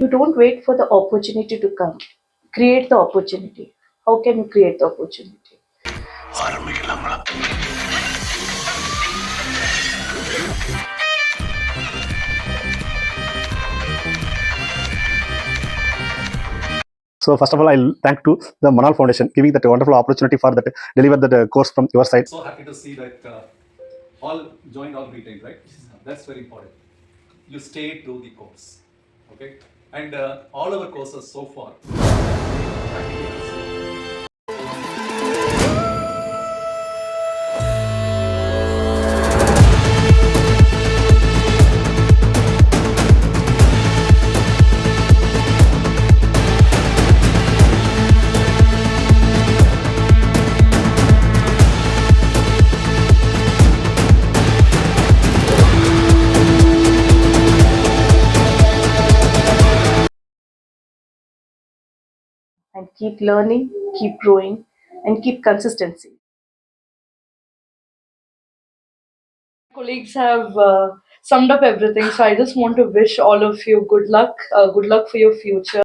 You don't wait for the opportunity to come. Create the opportunity. How can you create the opportunity? So first of all, I'll thank to the Manal Foundation giving that wonderful opportunity for that deliver that course from your side. So happy to see that all joined, all retained, right? That's very important. You stay to the course, okay? And all our courses so far, practically, And keep learning, keep growing, and keep consistency. Colleagues have summed up everything, so I just want to wish all of you good luck for your future.